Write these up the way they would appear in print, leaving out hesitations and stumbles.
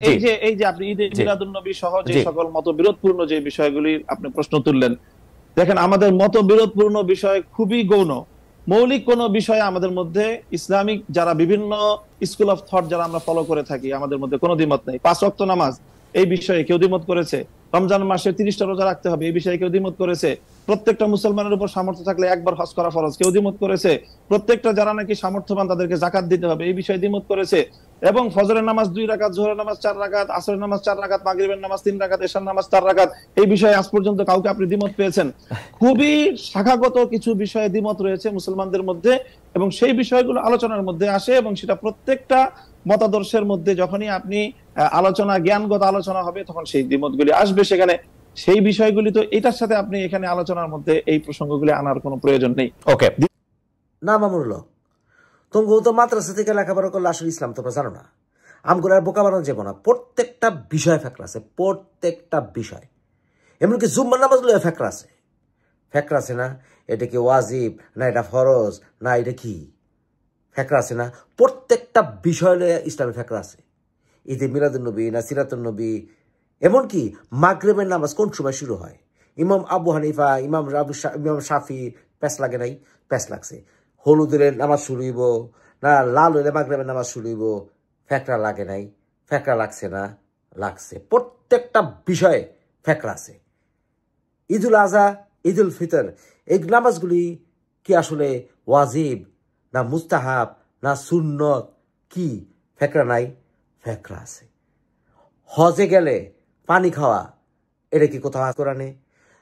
জি এই যে আপনি ঈদে জি মিলাদুন্নবী সহ যে জি সকল মতবিরোধপূর্ণ যে বিষয়গুলি আপনি প্রশ্ন তুললেন, দেখেন আমাদের মতবিরোধপূর্ণ বিষয় খুবই গৌণ। মৌলিক কোন বিষয়ে আমাদের মধ্যে ইসলামিক যারা বিভিন্ন স্কুল অফ থট যারা আমরা ফলো করে থাকি, আমাদের মধ্যে কোনো দ্বিমত নেই। 5 ওয়াক্ত নামাজ এই বিষয়ে কেউ দ্বিমত করেছে? রমজান মাসে 30টা রোজা রাখতে হবে এই বিষয়ে কেউ দ্বিমত করেছে? প্রত্যেকটা মুসলমানের উপর সামর্থ্য থাকলে একবার হজ করা ফরজ, কেউ দ্বিমত করেছে? প্রত্যেকটা যারা নাকি সামর্থ্যবান তাদেরকে জাকাত দিতে হবে এই বিষয়ে দ্বিমত করেছে? এবং ফজরের নামাজ 2 রাকাত, জোহরের নামাজ 4 রাকাত, আসরের নামাজ 4 রাকাত, মাগরিবের নামাজ 3 রাকাত, এশার নামাজ 4 রাকাত, এই বিষয়ে আজ পর্যন্ত কাউকে আপনি দ্বিমত পেয়েছেন? খুবই শাখাগত কিছু বিষয়ে দ্বিমত রয়েছে মুসলমানদের মধ্যে, এবং সেই বিষয়গুলো আলোচনার মধ্যে আসে, এবং সেটা প্রত্যেকটা মতাদর্শের মধ্যে যখনই আপনি আলোচনা, জ্ঞানগত আলোচনা হবে, তখন সেই দ্বিমতগুলি আসবে সেখানে। সেই বিষয়গুলি তো এটার সাথে আপনি এখানে আলোচনার মধ্যে এই প্রসঙ্গগুলি আনার কোনো প্রয়োজন নেই। ওকে না মামুনুল্লাহ, তুমি তো মাদ্রাসা থেকে লেখাপড়া করলে আসলে ইসলাম তোমরা জানো না। আমগুলো আর বোকা বানানো যাবো না। প্রত্যেকটা বিষয় ফেকরা আছে, প্রত্যেকটা বিষয়। এমনকি জুম্মার নামাজ লইয়া ফেকরা আছে। ফেকরা আছে না? এটা কি ওয়াজিব না এটা ফরজ না এটা কি ফেকরা আছে না? প্রত্যেকটা বিষয় লইয়া ইসলামের ফেকরা আছে। ঈদে মিলাদুন্নবী না সিরাতুন্নবী, এমনকি মাগরিবের নামাজ কোন সময় শুরু হয়? ইমাম আবু হানিফা, ইমাম শাফি প্যাস লাগে নাই? প্যাস লাগছে। হলুদের নামাজ শুরু হইব না লাল হইলে মাগরিবের নামাজ শুরু হইব? ফেকরা লাগে নাই? ফেকরা লাগছে না? লাগছে। প্রত্যেকটা বিষয়ে ফেকরা আছে। ঈদুল আজহা, ঈদুল ফিতর, এই নামাজগুলি কি আসলে ওয়াজিব না মুস্তাহাব না সুন্নত? কি ফেকরা নাই? ফেকরা আছে। হজে গেলে পানি খাওয়া, এটা কি কোথাও কোরআনে?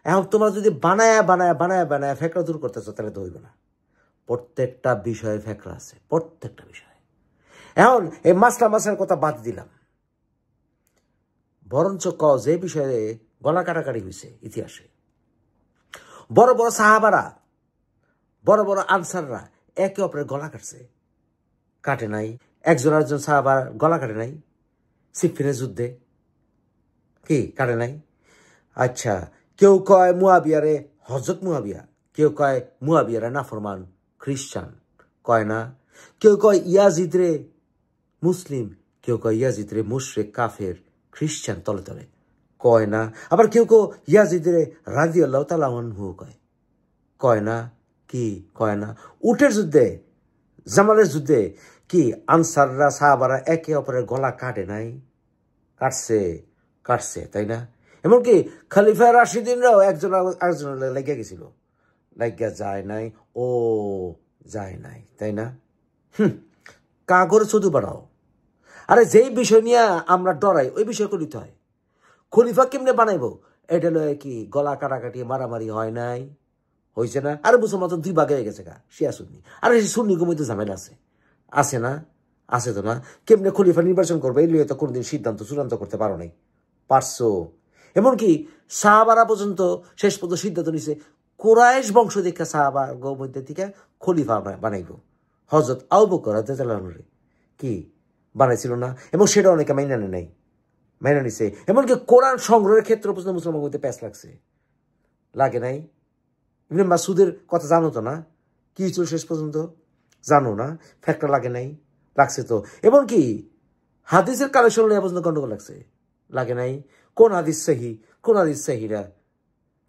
এখন তোমরা যদি বানায়া বানায়া বানায়া বানায়া ফেকরা দূর করতেছো তাহলে তো হইব না। প্রত্যেকটা বিষয়ে ফেকরা আছে, প্রত্যেকটা বিষয়ে। এখন এই মাসের কথা বাদ দিলাম, বরঞ্চ যে বিষয়ে গলা কাটাকাটি হয়েছে ইতিহাসে, বড় বড় সাহাবারা, বড় বড় আনসাররা একে অপরের গলা কাটছে, কাটে নাই? একজন আরেকজন সাহাবার গলা কাটে নাই? সিফিনের যুদ্ধে কি কাটে নাই? আচ্ছা, কেউ কয় মুয়াবিয়ারে হযরত মুয়াবিয়া, কেউ কয় মুয়াবিয়ারে নাফরমান খ্রিস্টান, কয় না? কেউ কয় ইয়াজিদ রে মুসলিম, কেউ কয় ইয়াজিদ রে মুশরিক কাফের খ্রিস্টান তলে তলে, কয় না? আবার কেউ কেউ ইয়াজিদ রে রাদিয়াল্লাহু তাআলা আনহু কয়, কয় না? কি কয় না? উটের যুদ্ধে, জামালের যুদ্ধে কি আনসাররা সাহাবারা একে অপরের গলা কাটে নাই? কাটছে, কাটছে, তাই না? এমনকি খলিফা রাশিদিনরাও একজন আরেকজনের লেগে গেছিল, লাগিয়া যায় নাই? ও যায় নাই, তাই না? কাগর শুধু বাড়াও। আরে যেই বিষয় নিয়ে আমরা ডরাই ওই বিষয় করিতে হয়। খলিফা কেমনে বানাইবো এটা লয়ে কি গলা কাটাকাটি মারামারি হয় নাই? হয়েছে না? আরে মুসলমান তো 2 ভাগে হয়ে গেছে গা, শিয়া সুন্নি। আরে সুন্নি কমিতে ঝামেলা আছে, আছে না? আছে তো না? কেমনে খলিফা নির্বাচন করবে এই লয়ে তো কোনদিন সিদ্ধান্ত চূড়ান্ত করতে পারো নাই, পারছো? এমনকি সাহাবারা পর্যন্ত শেষ পর্যন্ত সিদ্ধান্ত নিছে কুরাইশ বংশ দেখে সাহাবা মধ্যে থেকে খলিফা বানাইব। হযরত আবু বকর রাদিয়াল্লাহু আনহু কি বানাইছিল না? এবং সেটা অনেকে মাইনা নেয় নাই, মাইনা নিছে। এমনকি কোরআন সংগ্রহের ক্ষেত্রে পর্যন্ত মুসলমান মধ্যে প্যাঁচ লাগছে, লাগে নাই? ইবনে মাসউদের কথা জানো তো না? কি ছিল শেষ পর্যন্ত জানো না? ফ্যাক্টর লাগে নাই? লাগছে তো। এমনকি হাদিসের কালেকশন নিয়ে পর্যন্ত গন্ডগোল লাগছে, লাগে নাই? কোন হাদিস সহি, কোন হাদিস সহিরা,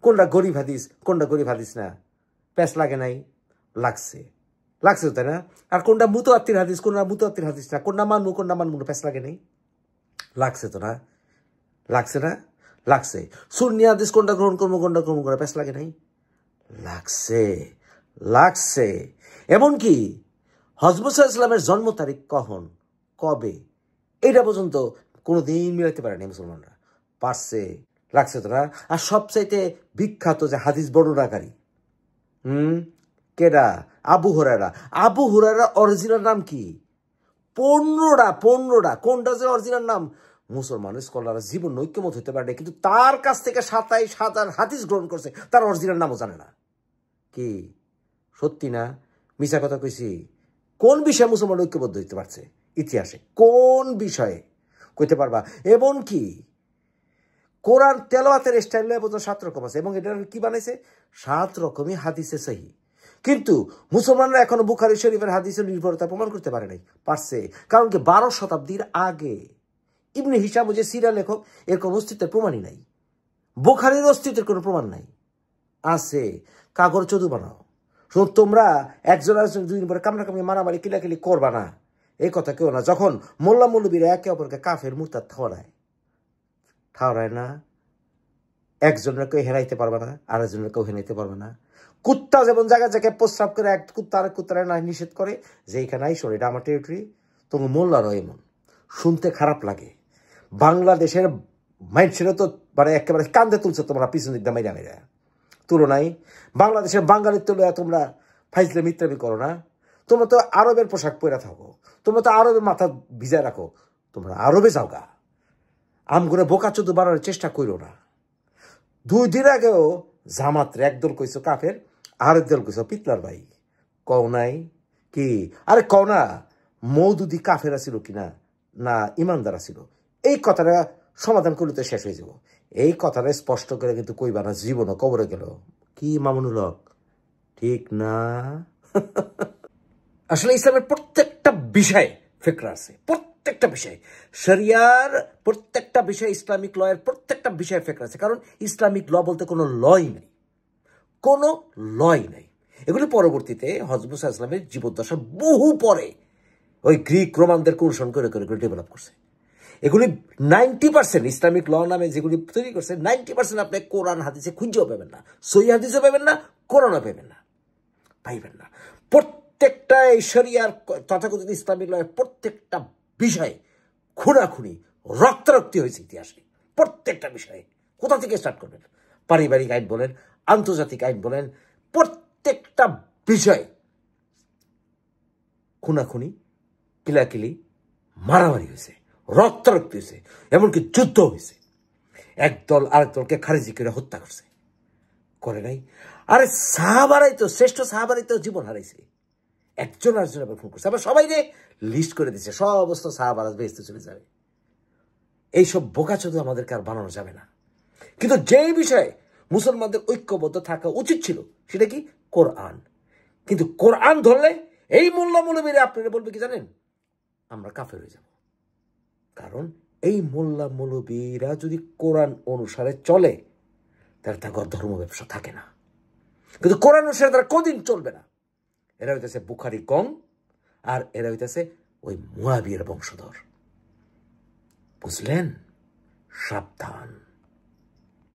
কোনটা গরিব হাদিস, কোনটা গরিব হাদিস না, প্যাঁচ লাগে নাই? লাগছে, লাগছে তাই না? আর কোনটা মুতাওয়াত্তির হাদিস, কোনটা মুতাওয়াত্তির হাদিস না, কোনটা মানবো কোনটা মানবো না, প্যাঁচ লাগে নাই? লাগছে তো না? লাগছে না? লাগছে। সুন্নি হাদিস কোনটা গ্রহণ করবো কোনটা গ্রহণ করে, প্যাঁচ লাগে নাই? লাগছে, লাগছে। এমনকি হযরত মুসা ইসলামের জন্ম তারিখ কখন, কবে, এটা পর্যন্ত কোনোদিন মিলাইতে পারেনি মুসলমানরা, পারছে, লাগছে তো না? আর সবচাইতে বিখ্যাত যে হাদিস বর্ণনাকারী, কেডা? আবু হুরায়রা। আবু হুরায়রা অরিজিনাল নাম কি? 15টা কোনটা যে অরিজিনাল নাম মুসলমান স্কলাররা জীবন ঐক্যমত হতে পারে, কিন্তু তার কাছ থেকে 27,000 হাদিস গ্রহণ করছে, তার অরিজিনাল নামও জানে না। কি সত্যি না মিছা কথা কইছি? কোন বিষয়ে মুসলমান ঐক্যবদ্ধ হইতে পারছে ইতিহাসে? কোন বিষয়ে কইতে পারবা? এমনকি কোরআন তেলাওয়াতের স্টাইল 7 রকম আছে, এবং এটা কি বানাইছে? 7 রকমই হাদিসে সহি। কিন্তু মুসলমানরা এখনো বুখারী শরীফের হাদিসের নির্ভরতা প্রমাণ করতে পারে নাই। পারছে, কারণ কি 12 শতাব্দীর আগে ইবনে হিশাম যে সিরিয়াল লেখক, এর কোনো অস্তিত্বের প্রমাণই নাই। বুখারীর অস্তিত্বের কোনো প্রমাণ নাই। আছে কাগর চদু বানাও। শুধু তোমরা একজন আরেকজন 2 দিন পরে কামড়াকামড়ি মারামারি কিলাকিলি করবা না, এই কথা কেউ না। যখন মোল্লা মৌলবীরা একে অপরকে কাফের মুরতাদ ঠাওরায় না, একজনের কেউ হেরাইতে পারবে না, আরেকজনের কেউ হেরাইতে পারবে না। কুত্তা যেমন জায়গায় জায়গায় প্রস্রাব করে এক কুত্তা আরেক কুত্তারা না নিষেধ করে যে এইখানে আইসো, এটা আমার টেরিটরি, তোমার মোল্লারও এমন। শুনতে খারাপ লাগে। বাংলাদেশের মাইন্ডসেটে তো মানে একেবারে কান্দে তুলছে তোমরা পিছন দিক দামাই জানে তুলনায় বাংলাদেশের বাঙালির তুলনায় তোমরা ফাইজলে মিত্রামি করো না। তোমরা তো আরবের পোশাক পরে থাকো, তোমরা তো আরবের মাথা ভিজায় রাখো, তোমরা আরবে যাও গা। আম করে বোকা চোদ্দ বাড়ানোর চেষ্টা করো না। 2 দিন আগেও জামাতরে একদল কইছো কাফের, আরেক দল কইছো পিতলার ভাই। কও নাই কি? আরে কও না মওদুদি কাফেরা ছিল কিনা না ইমানদারা ছিল, এই কথাটা সমাধান করলে তো শেষ হয়ে যাব। এই কথাটা স্পষ্ট করে কিন্তু কইবা না, জীবনও কবরে গেল। কি মামুনুল হক, ঠিক না? আসলে ইসলামের প্রত্যেকটা বিষয়ে ফিকরা আছে, প্রত্যেকটা বিষয়, শরিয়ার প্রত্যেকটা বিষয়, ইসলামিক লয়ের প্রত্যেকটা বিষয়ে ফিকরা আছে। কারণ ইসলামিক ল বলতে কোনো লই নেই, কোনো লই নেই। এগুলি পরবর্তীতে হযরত মুসা ইসলামের জীবদ্দশার বহু পরে ওই গ্রিক রোমানদের অনুসরণ করে করে ডেভেলপ করছে। এগুলি 90% ইসলামিক ল নামে যেগুলি তৈরি করছে 90% আপনি কোরআন হাদিসে খুঁজেও পাবেন না, সহিহ হাদিসে পাবেন না, কোরআনও পাবেন না, পাইবেন না। প্রত্যেকটা এই শরিয়ার তথাকথিত ইসলামিক লয়ের প্রত্যেকটা বিষয়ে খুনাখুনি রক্তারক্তি হয়েছে ইতিহাসে। প্রত্যেকটা বিষয়ে কোথা থেকে স্টার্ট করবেন? পারিবারিক আইন বলেন, আন্তর্জাতিক আইন বলেন, প্রত্যেকটা বিষয়ে খুনাখুনি, কিলাকিলি, মারামারি হয়েছে, রক্তারক্তি হয়েছে, এমনকি যুদ্ধ হয়েছে। একদল আরেক দলকে খারিজি করে হত্যা করছে, করে নাই? আরে সাহাবারাই তো, শ্রেষ্ঠ সাহাবারাই তো জীবন হারাইছে, একজন আরেকজন আবার খুন করছে, আবার সবাই লিস্ট করে দিচ্ছে, সমস্ত সাহাবারা বেহেশতে চলে যাবে। এইসব বোকাচোদা আমাদেরকে আর বানানো যাবে না। কিন্তু যেই বিষয়ে মুসলমানদের ঐক্যবদ্ধ থাকা উচিত ছিল সেটা কি? কোরআন। কিন্তু কোরআন ধরলে এই মোল্লা মৌলবীরা আপনারা বলবে কি জানেন? আমরা কাফের হয়ে যাব। কারণ এই মোল্লা মৌলবীরা যদি কোরআন অনুসারে চলে তাহলে তার ধর্ম ব্যবসা থাকে না। কিন্তু কোরআন অনুসারে তারা কদিন চলবে না। এরা হইতেছে বুখারী গং, আর এরা হইতেছে ওই মুয়াবিয়ার বংশধর। বুঝলেন? সাবধান।